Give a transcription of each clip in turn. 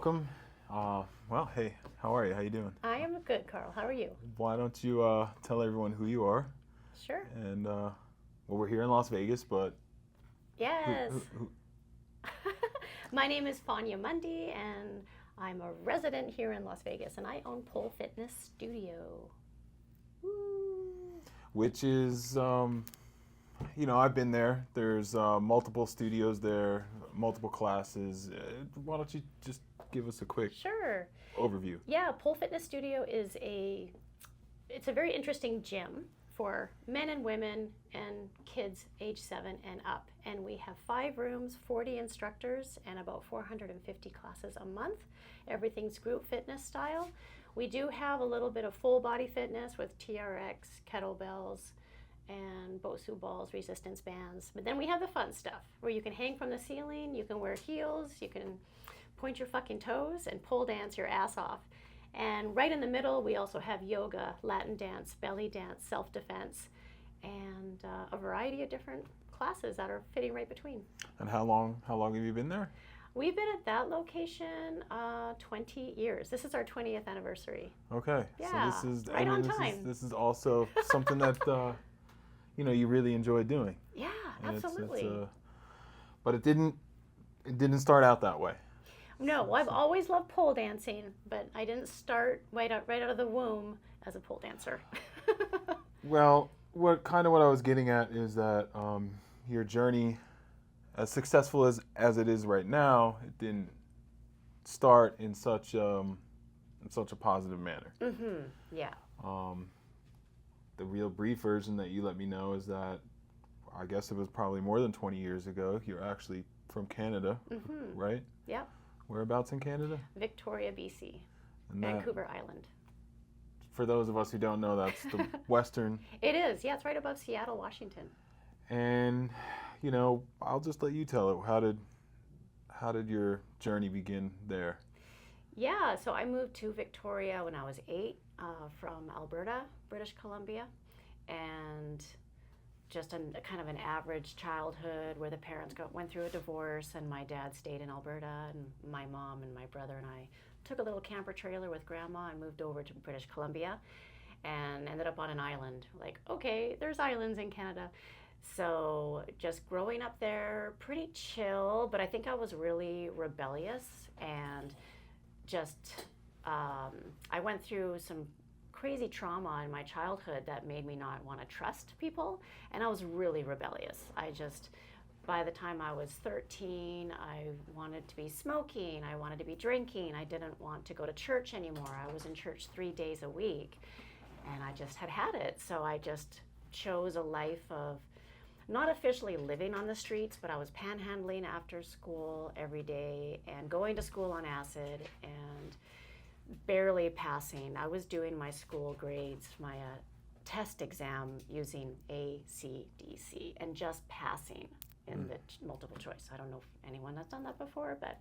welcome. Well, hey, how are you? How you doing? I am good, Carl. How are you? Why don't you tell everyone who you are Sure. and well, we're here in Las Vegas, but who, Yes. who My name is Fawnia Mundy, and I'm a resident here in Las Vegas, and I own Pole Fitness Studio. Woo. which is I've been there. There's multiple studios there, multiple classes. Why don't you just give us a quick Sure. overview? Yeah, Pole Fitness Studio it's a very interesting gym for men and women and kids age 7 and up. And we have 5 rooms, 40 instructors, and about 450 classes a month. Everything's group fitness style. We do have a little bit of full body fitness with TRX, kettlebells, and Bosu balls, resistance bands. But then we have the fun stuff where you can hang from the ceiling, you can wear heels, you can point your fucking toes and pole dance your ass off. And right in the middle, we also have yoga, Latin dance, belly dance, self-defense, and a variety of different classes that are fitting right between. And how long have you been there? We've been at that location 20 years. This is our 20th anniversary. Okay. Yeah, So this is right on time. This is also something that you really enjoy doing. Yeah, And absolutely. but it didn't start out that way. No, I've always loved pole dancing, but I didn't start right out of the womb as a pole dancer. Well, what I was getting at is that your journey, as successful as it is right now, it didn't start in such a positive manner. Yeah. The real brief version that you let me know is that I guess it was probably more than 20 years ago. You're actually from Canada, right? Yeah. Whereabouts in Canada? Victoria, BC. And that, Vancouver Island. for those of us who don't know, that's the western. It is. Yeah, it's right above Seattle, Washington. And I'll just let you tell it. How did your journey begin there? Yeah, so I moved to Victoria when I was 8 from Alberta, British Columbia, and just a kind of an average childhood where the parents went through a divorce, and my dad stayed in Alberta, and my mom and my brother and I took a little camper trailer with grandma and moved over to British Columbia and ended up on an island. Like, okay, there's islands in Canada. So just growing up there, pretty chill, but I think I was really rebellious and just I went through some crazy trauma in my childhood that made me not want to trust people, and I was really rebellious. By the time I was 13, I wanted to be smoking, I wanted to be drinking, I didn't want to go to church anymore. I was in church 3 days a week, and I just had it. So I just chose a life of not officially living on the streets, but I was panhandling after school every day and going to school on acid and barely passing. I was doing my school grades, my test exam using A, C, D, C, and just passing in the multiple choice. I don't know if anyone has done that before, but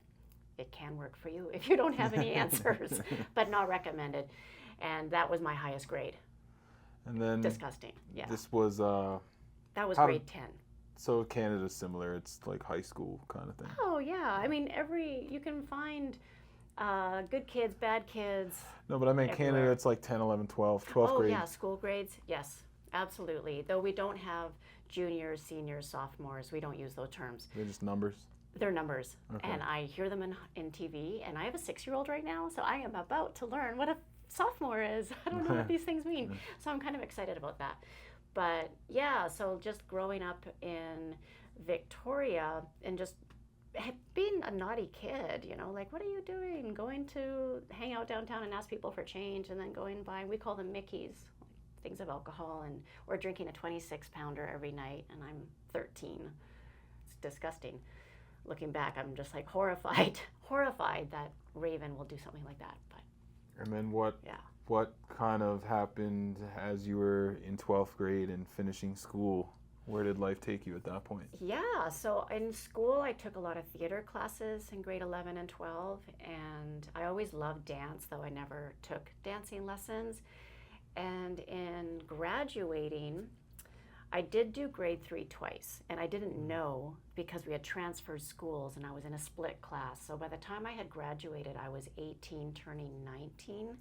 it can work for you if you don't have any answers, but not recommended. And that was my highest grade. And then Disgusting. Yeah. this was That was how- grade 10. so Canada's similar. It's like high school kind of thing. Oh yeah, I mean you can find good kids, bad kids. No, but I mean Everywhere. Canada, it's like 10, 11, 12 Oh grade. yeah, school grades. Yes, absolutely. Though we don't have juniors, seniors, sophomores. We don't use those terms. They're just numbers. They're numbers, Okay. and I hear them in TV. And I have a 6-year-old right now, so I am about to learn what a sophomore is. I don't know what these things mean, so I'm kind of excited about that. But yeah, so just growing up in Victoria and just being a naughty kid, like, what are you doing? Going to hang out downtown and ask people for change, and then going by, we call them Mickeys, things of alcohol, or drinking a 26-pounder every night, and I'm 13. It's disgusting. Looking back, I'm just like horrified that Raven will do something like that. But And then what yeah. what kind of happened as you were in 12th grade and finishing school? Where did life take you at that point? Yeah, so in school I took a lot of theater classes in grade 11 and 12, and I always loved dance, though I never took dancing lessons. And in graduating, I did do grade 3 twice, and I didn't know because we had transferred schools and I was in a split class. So by the time I had graduated, I was 18, turning 19,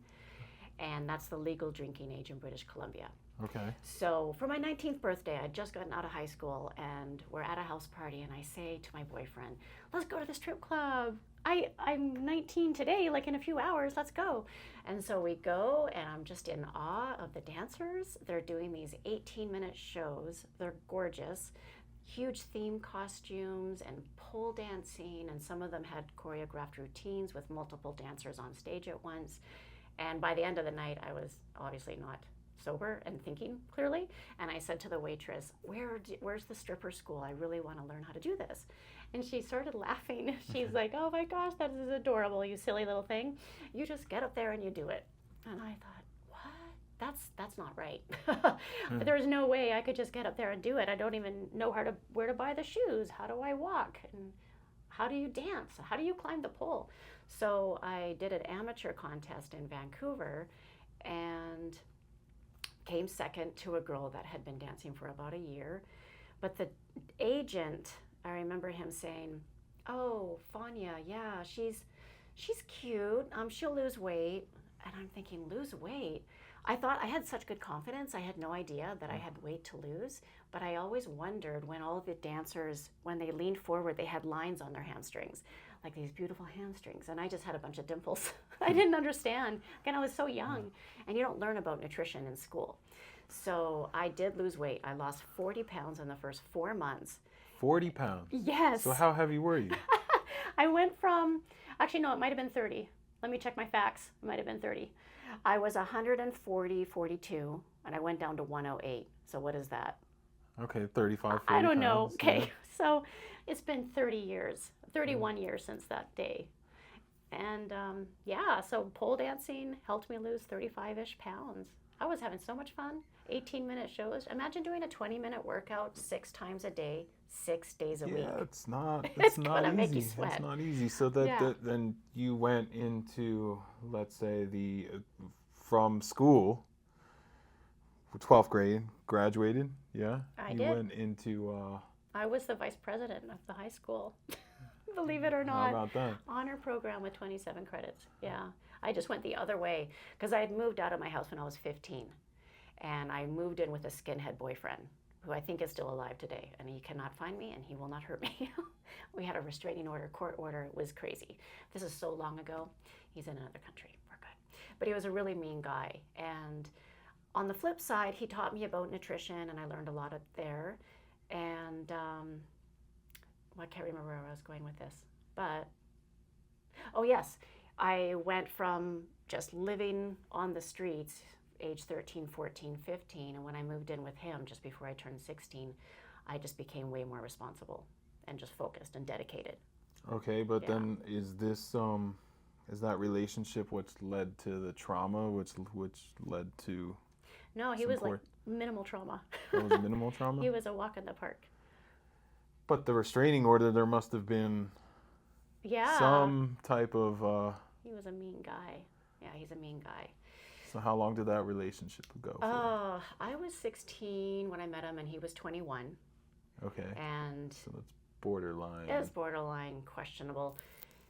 and that's the legal drinking age in British Columbia. Okay. So for my 19th birthday, I'd just gotten out of high school, and we're at a house party, and I say to my boyfriend, let's go to the strip club. I'm 19 today, like in a few hours, let's go. And so we go, and I'm just in awe of the dancers. They're doing these 18-minute shows. They're gorgeous. Huge theme costumes and pole dancing, and some of them had choreographed routines with multiple dancers on stage at once. And by the end of the night, I was obviously not sober and thinking clearly. And I said to the waitress, where's the stripper school? I really want to learn how to do this. And she started laughing. She's like, oh my gosh, that is adorable, you silly little thing. You just get up there and you do it. And I thought, what? That's not right. There's no way I could just get up there and do it. I don't even know where to buy the shoes. How do I walk? And how do you dance? How do you climb the pole? So I did an amateur contest in Vancouver and came second to a girl that had been dancing for about a year. But the agent, I remember him saying, oh, Fawnia, yeah, she's cute. She'll lose weight. And I'm thinking, lose weight? I thought I had such good confidence. I had no idea that I had weight to lose. But I always wondered when all of the dancers, when they leaned forward, they had lines on their hamstrings, like these beautiful hamstrings. And I just had a bunch of dimples. I didn't understand. Again, I was so young. And you don't learn about nutrition in school. So I did lose weight. I lost 40 pounds in the first 4 months. 40 pounds? Yes. So how heavy were you? I went from, actually, no, it might have been 30. Let me check my facts. It might have been 30. I was 140, 42, and I went down to 108. So what is that? Okay, 35, 40 I don't know. pounds, Okay, yeah. so it's been 30 years, 31 years since that day. And yeah, so pole dancing helped me lose 35-ish pounds. I was having so much fun. 18-minute shows. Imagine doing a 20-minute workout 6 times a day, 6 days a week. Yeah, it's not It's not gonna make you easy. sweat. It's not easy. So then you went into, let's say, from school, 12th grade, graduated, yeah? I You did. went into, I was the vice president of the high school. Believe it or how not. about that? Honor program with 27 credits. Yeah. I just went the other way because I had moved out of my house when I was 15. And I moved in with a skinhead boyfriend who I think is still alive today. And he cannot find me and he will not hurt me. We had a restraining order, court order. It was crazy. This is so long ago. He's in another country. We're good. But he was a really mean guy. And on the flip side, he taught me about nutrition and I learned a lot there. And I can't remember where I was going with this. But, oh yes, I went from just living on the streets age 13, 14, 15, and when I moved in with him just before I turned 16, I just became way more responsible and just focused and dedicated. Okay, but Yeah. then is that relationship which led to the trauma, which led to No, he some was like court- minimal trauma. that was minimal trauma? He was a walk in the park. But the restraining order, there must have been Yeah. some type of, He was a mean guy. Yeah, he's a mean guy. so how long did that relationship go for? I was 16 when I met him and he was 21. Okay, And so that's borderline. it was borderline questionable.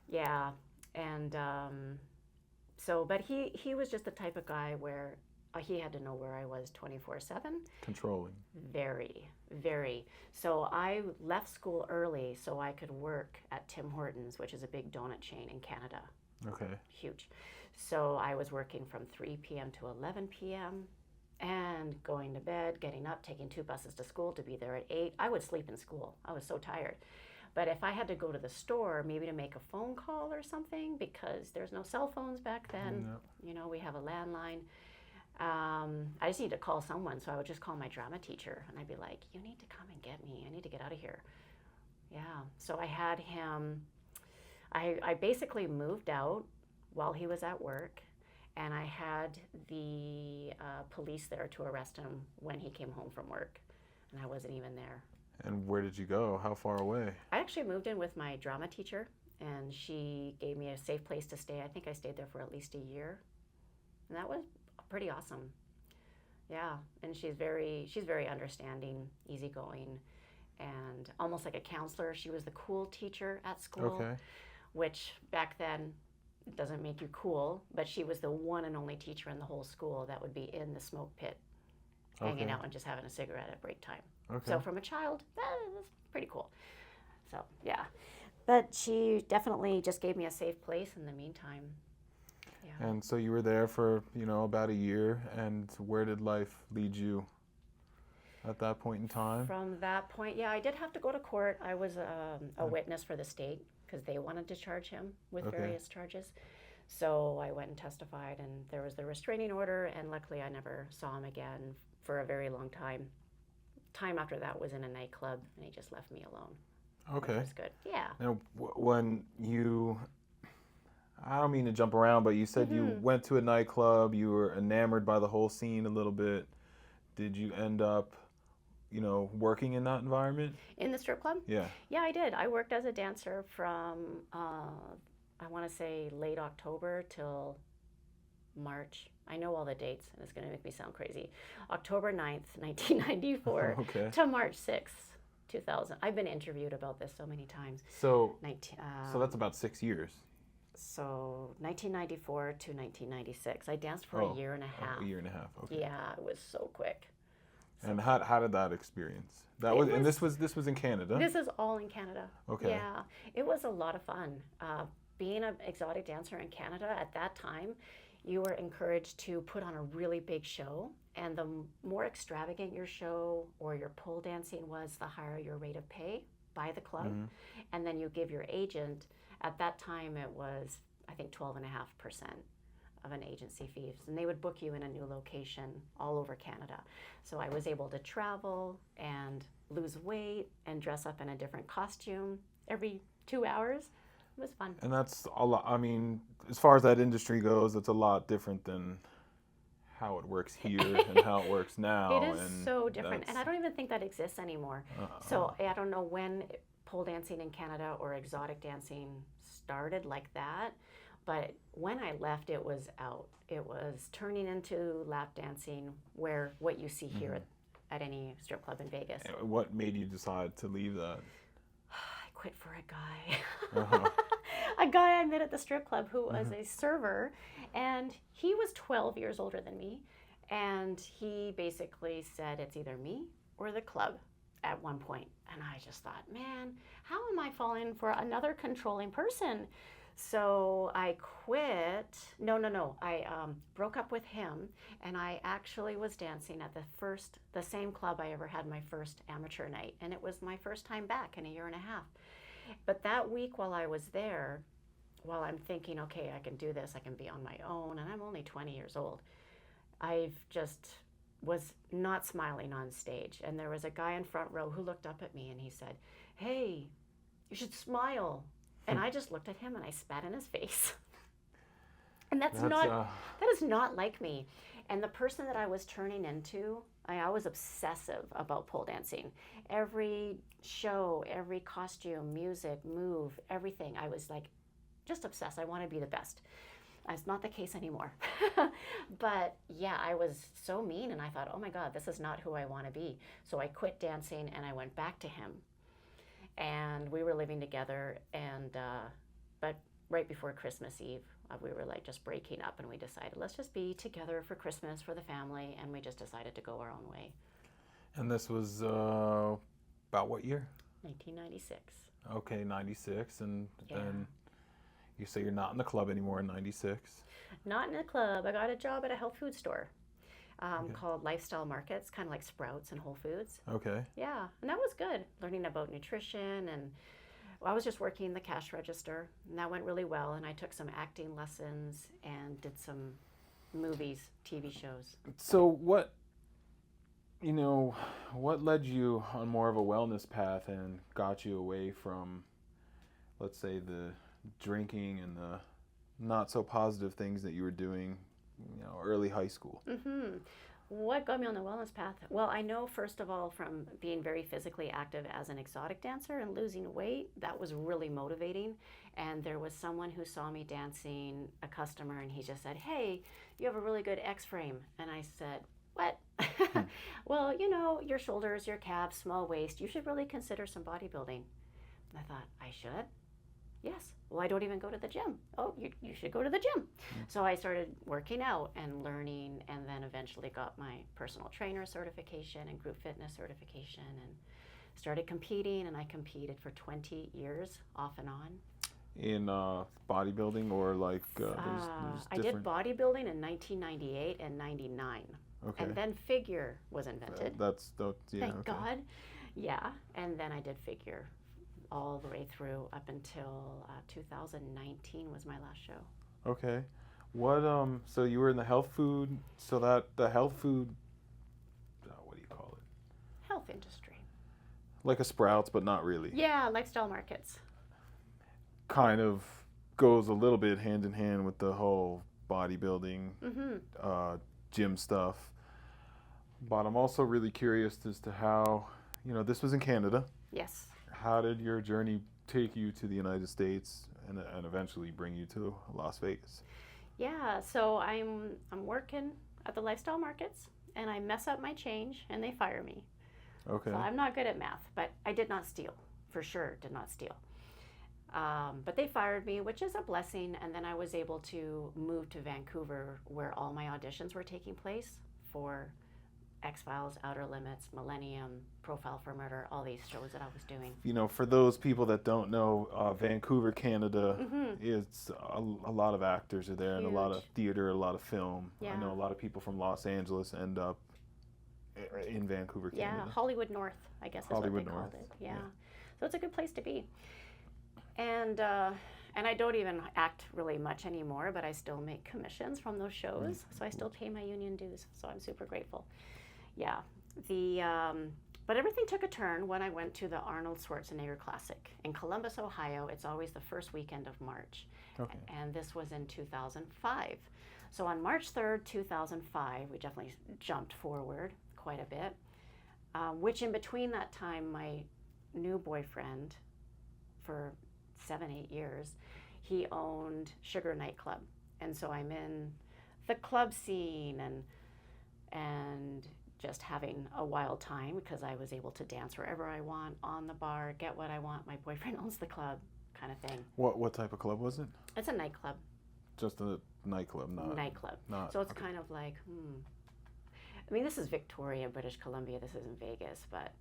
Yeah. And but he was just the type of guy where he had to know where I was 24/7. Controlling. Very, very. So I left school early so I could work at Tim Hortons, which is a big donut chain in Canada. Okay. Huge. So I was working from 3 p.m. to 11 p.m. and going to bed, getting up, taking 2 buses to school to be there at 8. I would sleep in school. I was so tired. But if I had to go to the store, maybe to make a phone call or something, because there's no cell phones back then, No. We have a landline. I just need to call someone, so I would just call my drama teacher, and I'd be like, you need to come and get me. I need to get out of here. Yeah, so I had him, I basically moved out while he was at work, and I had the police there to arrest him when he came home from work, and I wasn't even there. And where did you go? How far away? I actually moved in with my drama teacher, and she gave me a safe place to stay. I think I stayed there for at least a year, and that was pretty awesome. Yeah, and she's very understanding, easygoing, and almost like a counselor. She was the cool teacher at school, Okay. which back then doesn't make you cool, but she was the one and only teacher in the whole school that would be in the smoke pit, hanging Okay. out and just having a cigarette at break time. Okay. So from a child, that's pretty cool. So yeah, but she definitely just gave me a safe place in the meantime. Yeah. And so you were there for, about a year, and where did life lead you at that point in time? From that point, yeah, I did have to go to court. I was a witness for the state because they wanted to charge him with Okay. various charges. So I went and testified, and there was the restraining order, and luckily I never saw him again for a very long time. Time after that was in a nightclub, and he just left me alone. Okay. Which was good. Yeah. Now, when you, I don't mean to jump around, but you said you went to a nightclub, you were enamored by the whole scene a little bit. Did you end up, working in that environment? In the strip club? Yeah. Yeah, I did. I worked as a dancer from, I want to say late October till March. I know all the dates, and it's going to make me sound crazy. October 9th, 1994 Okay. to March 6th, 2000. I've been interviewed about this so many times. So 19, that's about 6 years. so 1994 to 1996. I danced for Oh, a year and a half. A year and a half. Okay. Yeah, it was so quick. And how did that experience? And this was in Canada. This is all in Canada. Okay. Yeah, it was a lot of fun. Being an exotic dancer in Canada at that time, you were encouraged to put on a really big show. And the more extravagant your show or your pole dancing was, the higher your rate of pay by the club. And then you give your agent, at that time it was, I think, 12.5% of an agency fee. And they would book you in a new location all over Canada. So I was able to travel and lose weight and dress up in a different costume every 2 hours. It was fun. And that's a lot. I mean, as far as that industry goes, it's a lot different than how it works here and how it works now. It is and so different. And I that's- don't even think that exists anymore. So I don't know when pole dancing in Canada or exotic dancing started like that. But when I left, it was out. It was turning into lap dancing, where what you see here at any strip club in Vegas. What made you decide to leave that? I quit for a guy. Uh-huh. A guy I met at the strip club who was a server, and he was 12 years older than me. And he basically said, it's either me or the club at one point. And I just thought, man, how am I falling for another controlling person? So I quit. No. I broke up with him, and I actually was dancing at the same club I ever had my first amateur night. And it was my first time back in a year and a half. But that week while I was there, while I'm thinking, okay, I can do this, I can be on my own, and I'm only 20 years old, I've just was not smiling on stage. And there was a guy in front row who looked up at me and he said, hey, you should smile. And I just looked at him and I spat in his face. And that is not like me. And the person that I was turning into, I was obsessive about pole dancing. Every show, every costume, music, move, everything, I was like just obsessed. I want to be the best. It's not the case anymore. But yeah, I was so mean, and I thought, oh my God, this is not who I want to be. So I quit dancing and I went back to him. And we were living together, and but right before Christmas Eve, we were like just breaking up, and we decided, let's just be together for Christmas for the family, and we just decided to go our own way. And this was about what year? 1996. Okay, 96. And Yeah. then you say you're not in the club anymore in 96. Not in a club. I got a job at a health food store called Lifestyle Markets, kind of like Sprouts and Whole Foods. Okay. Yeah, and that was good, learning about nutrition, and I was just working the cash register, and that went really well, and I took some acting lessons and did some movies, TV shows. So what led you on more of a wellness path and got you away from, let's say, the drinking and the not so positive things that you were doing, early high school? What got me on the wellness path? Well, I know, first of all, from being very physically active as an exotic dancer and losing weight, that was really motivating. And there was someone who saw me dancing, a customer, and he just said, hey, you have a really good X-frame. And I said, What? Hmm. Well, your shoulders, your calves, small waist, you should really consider some bodybuilding. And I thought, I should? Yes. Well, I don't even go to the gym. Oh, you should go to the gym. So I started working out and learning, and then eventually got my personal trainer certification and group fitness certification, and started competing. And I competed for 20 years off and on. In bodybuilding, or like there's I did different. bodybuilding in 1998 and 99. Okay. And then figure was invented. Yeah. Thank Okay. God. Yeah. And then I did figure all the way through up until 2019 was my last show. Okay. What so you were in the health food, so that the health food, what do you call it? Health industry. Like a Sprouts, but not really. Yeah, lifestyle markets. Kind of goes a little bit hand in hand with the whole bodybuilding, gym stuff. But I'm also really curious as to how, this was in Canada. Yes. How did your journey take you to the United States and eventually bring you to Las Vegas? Yeah, so I'm working at the lifestyle markets, and I mess up my change and they fire me. Okay. So I'm not good at math, but I did not steal. For sure, did not steal. But they fired me, which is a blessing, and then I was able to move to Vancouver, where all my auditions were taking place for X-Files, Outer Limits, Millennium, Profile for Murder, all these shows that I was doing. For those people that don't know, Vancouver, Canada, it's a lot of actors are there, and a lot of Huge. theater, a lot of film. I Yeah. know a lot of people from Los Angeles end up in Vancouver, Canada. Yeah, Hollywood North, I guess is Hollywood what they North, called it. Yeah. yeah. So it's a good place to be. And I don't even act really much anymore, but I still make commissions from those shows. So I still pay my union dues. So I'm super grateful. Yeah. But everything took a turn when I went to the Arnold Schwarzenegger Classic in Columbus, Ohio. It's always the first weekend of March. Okay. And this was in 2005. So on March 3rd, 2005, we definitely jumped forward quite a bit, which in between that time, my new boyfriend for 7-8 years, he owned Sugar Nightclub. And so I'm in the club scene and just having a wild time because I was able to dance wherever I want, on the bar, get what I want. My boyfriend owns the club, kind of thing. What type of club was it? It's a nightclub. Just a nightclub, Nightclub. not. So it's Okay. kind of like, I mean, this is Victoria, British Columbia. This isn't Vegas, but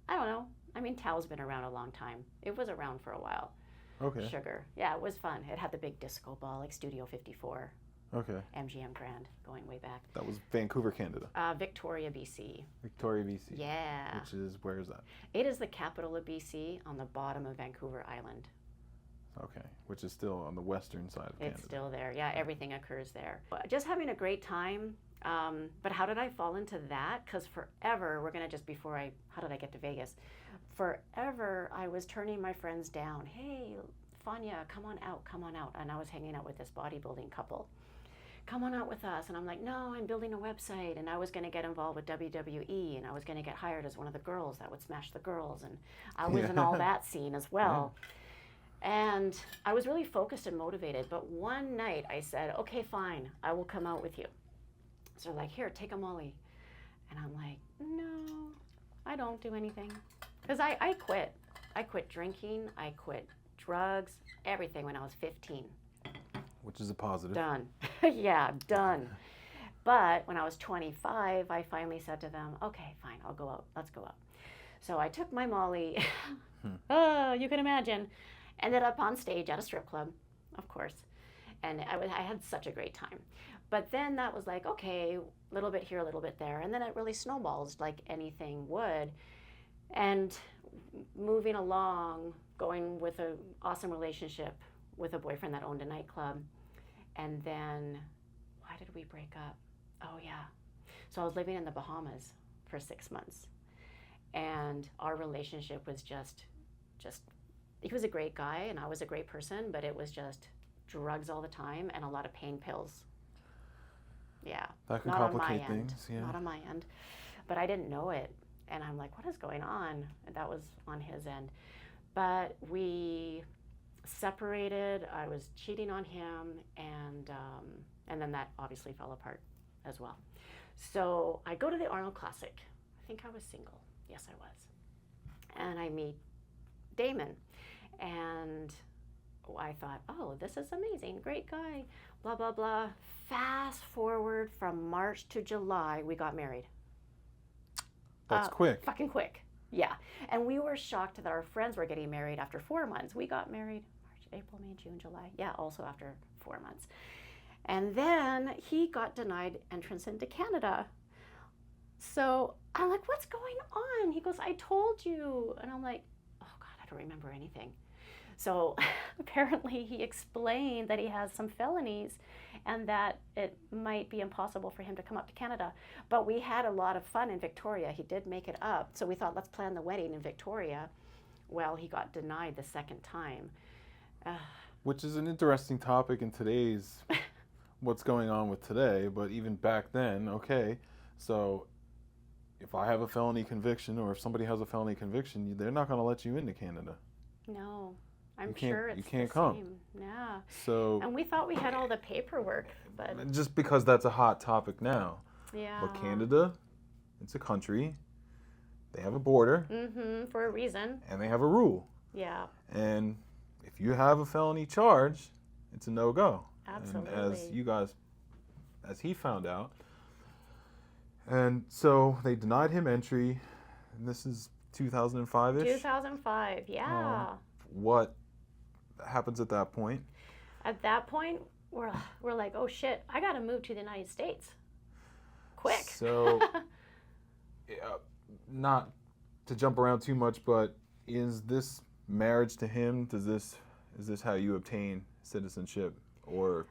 I don't know. I mean, Tao's been around a long time. It was around for a while. Okay. Sugar. Yeah, it was fun. It had the big disco ball, like Studio 54, Okay. MGM Grand, going way back. That was Vancouver, Canada. Victoria, BC. Victoria, BC. Yeah. Which is, where is that? It is the capital of BC on the bottom of Vancouver Island. Okay. Which is still on the western side of Canada. It's still there. Yeah, everything occurs there. Just having a great time. But how did I fall into that? Because forever, how did I get to Vegas? Forever, I was turning my friends down. Hey, Fawnia, come on out. And I was hanging out with this bodybuilding couple. Come on out with us. And I'm like, no, I'm building a website. And I was going to get involved with WWE. And I was going to get hired as one of the girls that would smash the girls. And I was in all that scene as well. Yeah. And I was really focused and motivated. But one night I said, okay, fine, I will come out with you. So they're like, here, take a Molly. And I'm like, no, I don't do anything. Because I quit. I quit drinking. I quit drugs, everything when I was 15. Which is a positive. Done. Yeah, done. But when I was 25, I finally said to them, okay, fine, I'll go out. Let's go out. So I took my Molly. Oh, you can imagine. Ended up on stage at a strip club, of course. And I had such a great time. But then that was like, okay, a little bit here, a little bit there. And then it really snowballs like anything would. And moving along, going with an awesome relationship with a boyfriend that owned a nightclub. And then, why did we break up? Oh, yeah. So I was living in the Bahamas for 6 months. And our relationship was just, he was a great guy and I was a great person, but it was just drugs all the time and a lot of pain pills. Yeah. That can Not complicate on my end. things, yeah. Not on my end. But I didn't know it. And I'm like, what is going on? And that was on his end. But we separated. I was cheating on him, and then that obviously fell apart as well. So I go to the Arnold Classic. I think I was single. Yes, I was. And I meet Damon. And I thought, oh, this is amazing. Great guy. Blah, blah, blah. Fast forward from March to July, we got married. That's quick. Fucking quick. Yeah. And we were shocked that our friends were getting married after 4 months. We got married March, April, May, June, July. Yeah, also after 4 months. And then he got denied entrance into Canada. So I'm like, what's going on? He goes, I told you. And I'm like, oh God, I don't remember anything. So apparently he explained that he has some felonies and that it might be impossible for him to come up to Canada. But we had a lot of fun in Victoria. He did make it up. So we thought, let's plan the wedding in Victoria. Well, he got denied the second time. Which is an interesting topic in today's, what's going on with today. But even back then, okay, so if I have a felony conviction or if somebody has a felony conviction, they're not going to let you into Canada. No. I'm You can't- sure it's you can't the come. same. Yeah. So And we thought we had all the paperwork, but just because that's a hot topic now. yeah. But Canada, it's a country. They have a border For a reason. and they have a rule. Yeah. And if you have a felony charge, it's a no-go. Absolutely. And as you guys, as he found out. And so they denied him entry. And this is 2005-ish. 2005. Yeah. What happens at that point? At that point, we're like, oh shit, I got to move to the United States. Quick. So, not to jump around too much, but is this marriage to him? Is this how you obtain citizenship or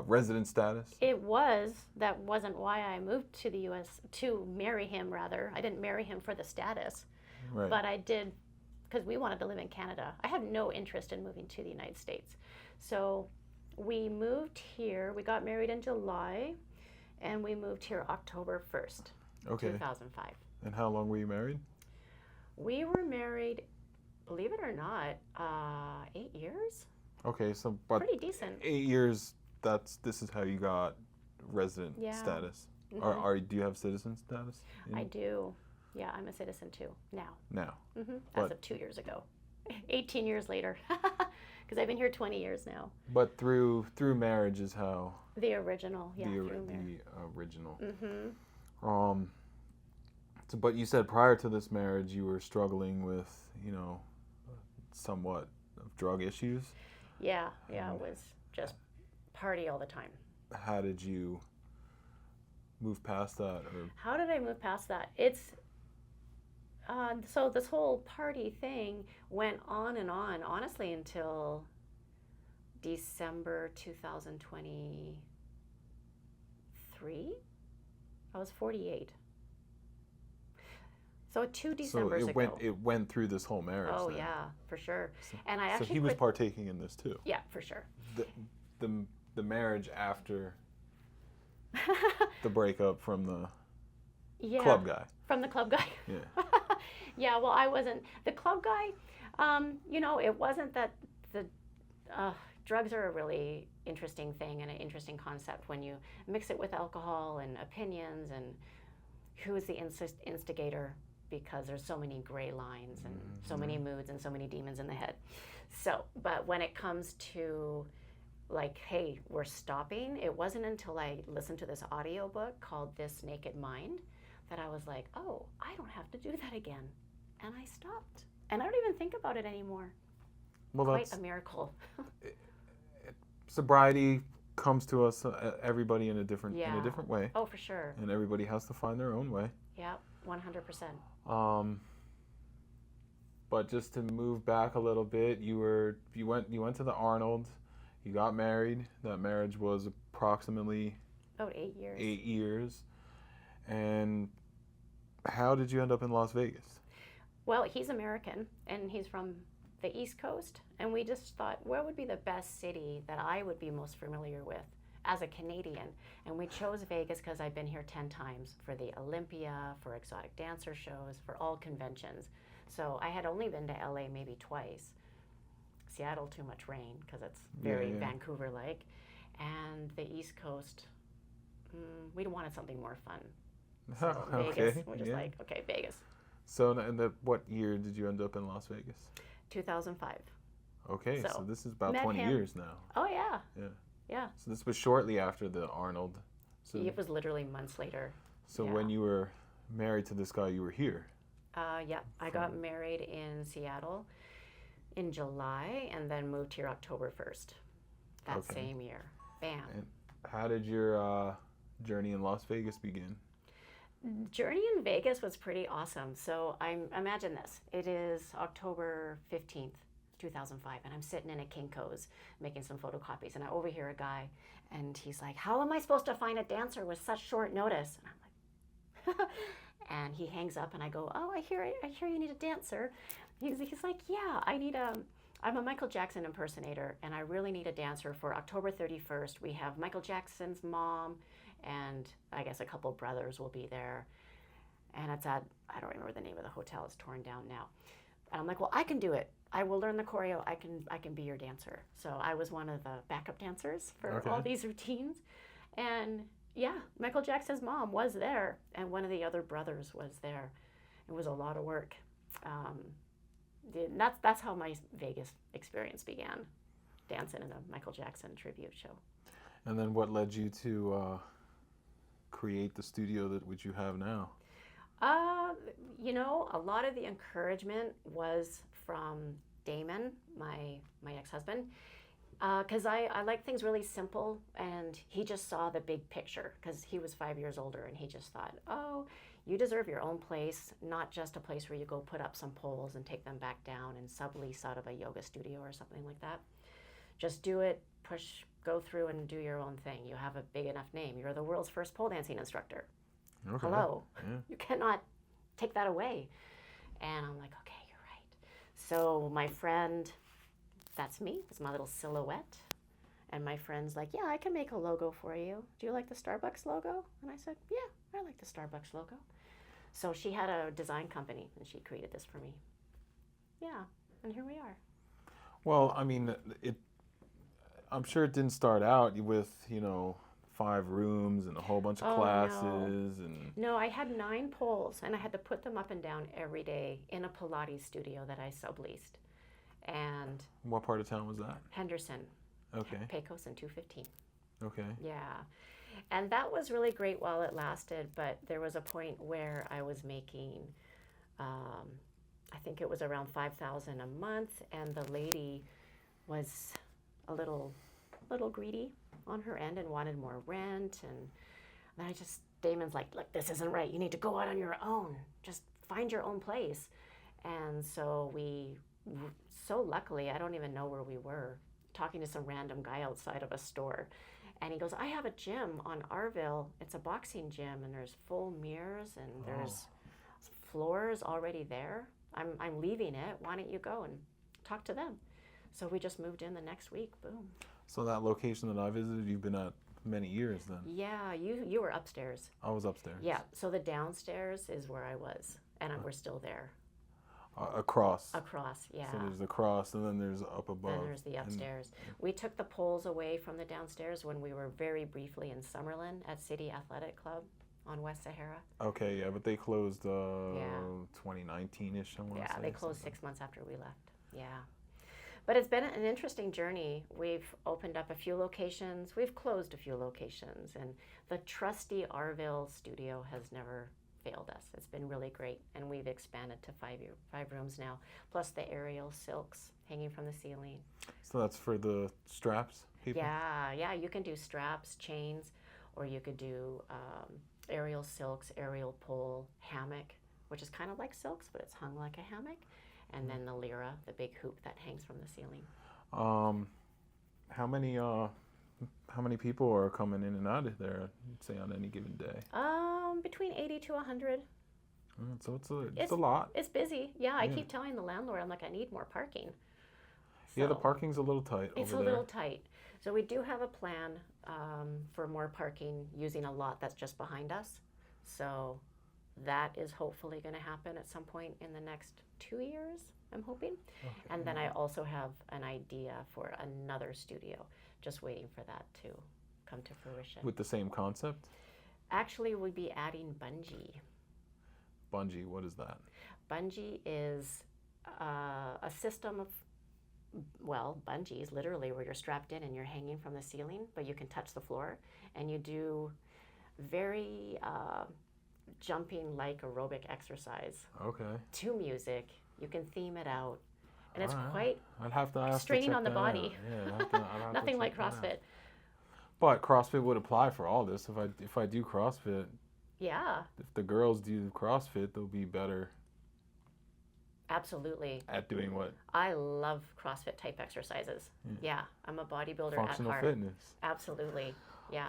resident status? It was. That wasn't why I moved to the U.S. to marry him. Rather, I didn't marry him for the status, Right. but I did because we wanted to live in Canada. I had no interest in moving to the United States, so we moved here. We got married in July, and we moved here October 1st, Okay. 2005. And how long were you married? We were married, believe it or not, 8 years. Okay, so but Pretty decent. 8 years. This is how you got resident Yeah. status. Mhm. Do you have citizen status? I do. Yeah, I'm a citizen too now. Now. As But- of 2 years ago. 18 years later. Because I've been here 20 years now. But through marriage is how The original, yeah. the through marriage. original. Mm-hmm. So, but you said prior to this marriage you were struggling with, somewhat of drug issues. Yeah, it was just party all the time. How did you move past that? Or How did I move past that? It's so this whole party thing went on and on, honestly, until December 2023. I was 48. So 2 Decembers ago. it went through this whole marriage. Oh then. yeah, for sure. So, And I so actually he was quit- partaking in this too. Yeah, for sure. The marriage after the breakup from the Yeah. club guy. From the club guy. Yeah. Yeah, well, I wasn't. The club guy, it wasn't that the drugs are a really interesting thing and an interesting concept when you mix it with alcohol and opinions and who is the instigator, because there's so many gray lines and so many moods and so many demons in the head. So, but when it comes to like, hey, we're stopping, it wasn't until I listened to this audiobook called This Naked Mind that I was like, oh, I don't have to do that again. And I stopped. And I don't even think about it anymore. Well, Quite that's a miracle. sobriety comes to us everybody in a different Yeah. way, Oh, for sure. and everybody has to find their own way. Yeah, 100%. But just to move back a little bit, you went to the Arnold, you got married. That marriage was approximately About 8 years. 8 years. And how did you end up in Las Vegas? Well, he's American, and he's from the East Coast. And we just thought, where would be the best city that I would be most familiar with as a Canadian? And we chose Vegas because I've been here 10 times for the Olympia, for exotic dancer shows, for all conventions. So I had only been to LA maybe twice. Seattle, too much rain because it's very Yeah. Vancouver-like. And the East Coast, we wanted something more fun. Oh, So okay. Vegas, we're just Yeah. like, okay, Vegas. So, what year did you end up in Las Vegas? 2005. Okay, so So, this is about met 20 him. years now. Oh yeah, Yeah. yeah. So this was shortly after the Arnold. So, It was literally months later. so Yeah. when you were married to this guy, you were here. Yeah, I got married in Seattle in July and then moved here October 1st that Okay. same year. Bam. And how did your journey in Las Vegas begin? Journey in Vegas was pretty awesome. So imagine this. It is October 15th, 2005, and I'm sitting in a Kinko's making some photocopies, and I overhear a guy, and he's like, "How am I supposed to find a dancer with such short notice?" And I'm like, and he hangs up, and I go, "Oh, I hear you need a dancer." He's like, "Yeah, I'm a Michael Jackson impersonator, and I really need a dancer for October 31st. We have Michael Jackson's mom, and I guess a couple brothers will be there. And it's at, I don't remember the name of the hotel, it's torn down now." And I'm like, "Well, I can do it. I will learn the choreo. I can be your dancer." So I was one of the backup dancers for all these routines. And yeah, Michael Jackson's mom was there, and one of the other brothers was there. It was a lot of work. That's how my Vegas experience began, dancing in a Michael Jackson tribute show. And then what led you to create the studio that which you have now? A lot of the encouragement was from Damon, my ex-husband, because I like things really simple, and he just saw the big picture because he was 5 years older, and he just thought, "Oh, you deserve your own place, not just a place where you go put up some poles and take them back down and sublease out of a yoga studio or something like that. Just do it, go through and do your own thing. You have a big enough name. You're the world's first pole dancing instructor. Okay. Hello. Yeah. You cannot take that away." And I'm like, "Okay, you're right." So my friend, that's me, it's my little silhouette. And my friend's like, "Yeah, I can make a logo for you. Do you like the Starbucks logo?" And I said, "Yeah, I like the Starbucks logo." So she had a design company, and she created this for me. Yeah, and here we are. Well, I mean, I'm sure it didn't start out with 5 rooms and a whole bunch of Oh, no. classes and. No, I had 9 poles, and I had to put them up and down every day in a Pilates studio that I subleased. And What part of town was that? Henderson, Okay. Pecos and 215. Okay. Yeah. And that was really great while it lasted, but there was a point where I was making, I think it was around $5,000 a month, and the lady was a little greedy on her end and wanted more rent. And then Damon's like, "Look, this isn't right. You need to go out on your own. Just find your own place." And so so luckily, I don't even know where we were, talking to some random guy outside of a store. And he goes, "I have a gym on Arville. It's a boxing gym, and there's full mirrors, and there's floors already there. I'm leaving it. Why don't you go and talk to them?" So we just moved in the next week. Boom. So that location that I visited, you've been at many years then. Yeah, you were upstairs. I was upstairs. Yeah, so the downstairs is where I was, and we're still there. Across. Across, yeah. So there's the cross, and then there's up above. Then there's the upstairs. We took the poles away from the downstairs when we were very briefly in Summerlin at City Athletic Club on West Sahara. Okay, yeah, but they closed 2019-ish, I want to say. Yeah, they closed something. 6 months after we left. Yeah. But it's been an interesting journey. We've opened up a few locations. We've closed a few locations. And the trusty Arville studio has never failed us. It's been really great. And we've expanded to 5 rooms now, plus the aerial silks hanging from the ceiling. So that's for the straps people? Yeah. You can do straps, chains, or you could do aerial silks, aerial pole, hammock, which is kind of like silks, but it's hung like a hammock. And then the lira, the big hoop that hangs from the ceiling. How many people are coming in and out of there, say, on any given day? Between 80 to 100. So it's a lot. It's busy. Yeah, I keep telling the landlord, I'm like, I need more parking. Yeah, the So parking's a little tight it's over a there. little tight. So we do have a plan for more parking using a lot that's just behind us. So that is hopefully going to happen at some point in the next 2 years, I'm hoping. Okay. And then I also have an idea for another studio, just waiting for that to come to fruition. With the same concept? Actually, we'd be adding bungee. Bungee, what is that? Bungee is a system of, well, bungees literally where you're strapped in and you're hanging from the ceiling, but you can touch the floor, and you do very jumping like aerobic exercise Okay. to music. You can theme it out, and it's Alright. quite I'd have to straining check on the that body. out. Yeah, I'd have to Nothing like check that out. CrossFit. But CrossFit would apply for all this. If I do CrossFit, Yeah, if the girls do CrossFit, they'll be better absolutely. at doing what? I love CrossFit type exercises. Yeah, I'm a bodybuilder Functional at heart. fitness. Absolutely. Yeah.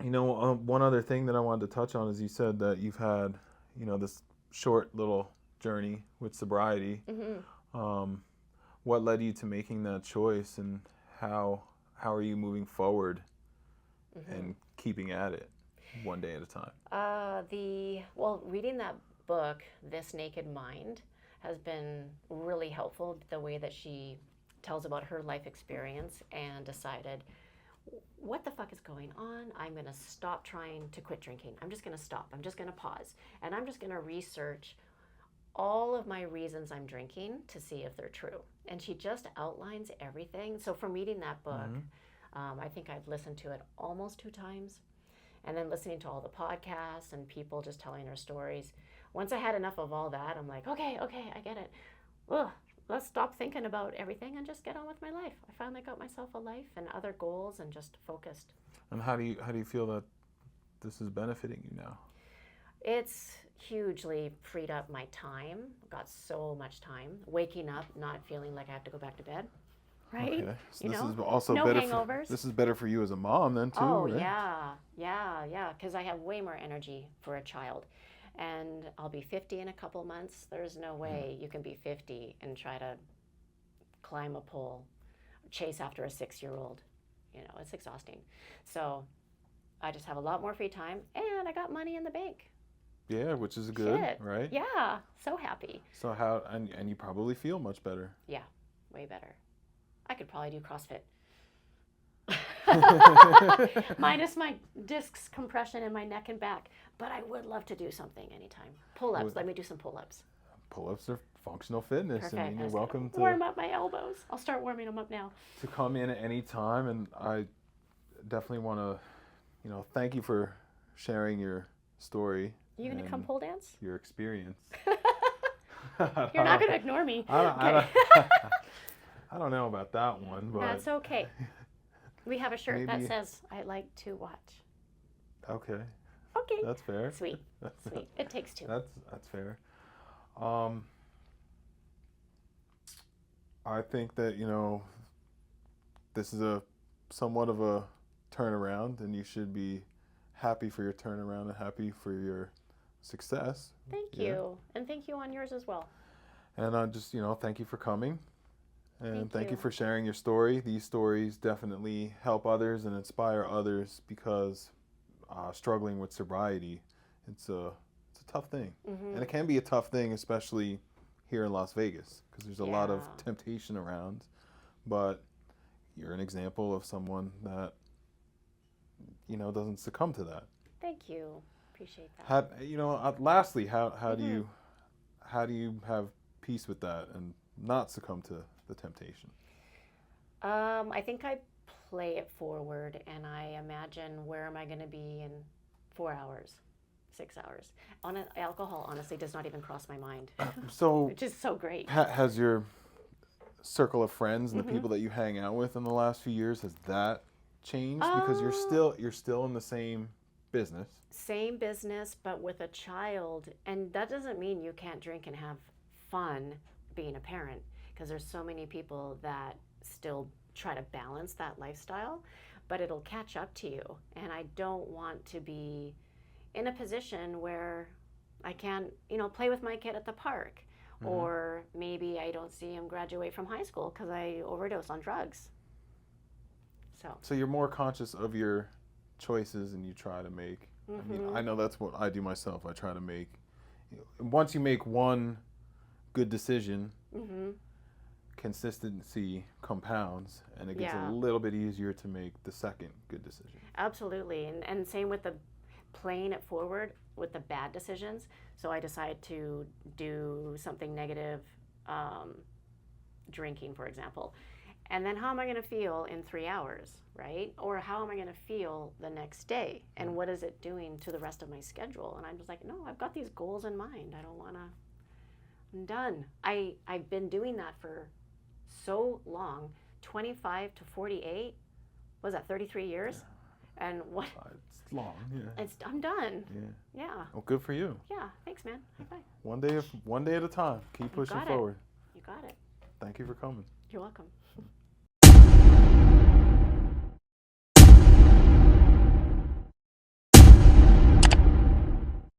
One other thing that I wanted to touch on is you said that you've had, this short little journey with sobriety. Mm-hmm. What led you to making that choice, and how are you moving forward and keeping at it one day at a time? Reading that book, This Naked Mind, has been really helpful. The way that she tells about her life experience and decided, what the fuck is going on? I'm going to stop trying to quit drinking. I'm just going to stop. I'm just going to pause. And I'm just going to research all of my reasons I'm drinking to see if they're true. And she just outlines everything. So from reading that book, I think I've listened to it almost 2 times. And then listening to all the podcasts and people just telling their stories. Once I had enough of all that, I'm like, okay, I get it. Ugh, let's stop thinking about everything and just get on with my life. I finally got myself a life and other goals and just focused. And how do you feel that this is benefiting you now? It's hugely freed up my time. Got so much time. Waking up, not feeling like I have to go back to bed. Right? Okay. So this is also no better hangovers. this is better for you as a mom then too, Oh, right? yeah. Because I have way more energy for a child. And I'll be 50 in a couple months. There's no way you can be 50 and try to climb a pole, chase after a 6-year-old. It's exhausting. So I just have a lot more free time, and I got money in the bank. Yeah, which is good, Shit. right? Yeah, so happy. So and you probably feel much better. Yeah, way better. I could probably do CrossFit. Minus my discs compression in my neck and back. But I would love to do something anytime. Pull-ups. Let me do some pull-ups. Pull-ups are functional fitness. Perfect. I mean, you're welcome to warm up my elbows. I'll start warming them up now. to come in at any time, and I definitely want to, thank you for sharing your story. You gonna come pole dance? Your experience. You're not gonna ignore me. I don't know about that one, but that's okay. We have a shirt that maybe- says, "I like to watch." Okay, Okay. that's fair. Sweet. It takes 2. That's fair. I think that this is a somewhat of a turnaround, and you should be happy for your turnaround and happy for your success. Thank Yeah. you, and thank you on yours as well. And I just thank you for coming, and thank you you. for sharing your story. These stories definitely help others and inspire others, because struggling with sobriety, it's a tough thing, and it can be a tough thing, especially here in Las Vegas, because there's a lot of Yeah. temptation around. But you're an example of someone that doesn't succumb to that. Thank you. Appreciate that. Lastly, how do you have peace with that and not succumb to the temptation? I think I play it forward, and I imagine, where am I going to be in 4 hours, 6 hours? Alcohol honestly does not even cross my mind, So which is so great. has your circle of friends and the people that you hang out with in the last few years, has that changed? Because you're still in the same business. Same business, but with a child, and that doesn't mean you can't drink and have fun being a parent, because there's so many people that still try to balance that lifestyle, but it'll catch up to you. And I don't want to be in a position where I can't, play with my kid at the park, or maybe I don't see him graduate from high school because I overdose on drugs. So you're more conscious of your choices, and you try to make. I mean, I know that's what I do myself. I try to make. Once you make one good decision, consistency compounds, and it gets Yeah. a little bit easier to make the second good decision. Absolutely. And same with the playing it forward with the bad decisions. So I decide to do something negative, drinking, for example. And then how am I going to feel in 3 hours, right? Or how am I going to feel the next day? And what is it doing to the rest of my schedule? And I'm just like, no, I've got these goals in mind. I don't want to, I'm done. I've been doing that for so long, 25 to 48, was that 33 years? And what? It's long, yeah. I'm done. Yeah. Yeah. Well, good for you. Yeah. Thanks, man. High five. One day at a time. Keep pushing got it. forward. You got it. Thank you for coming. You're welcome.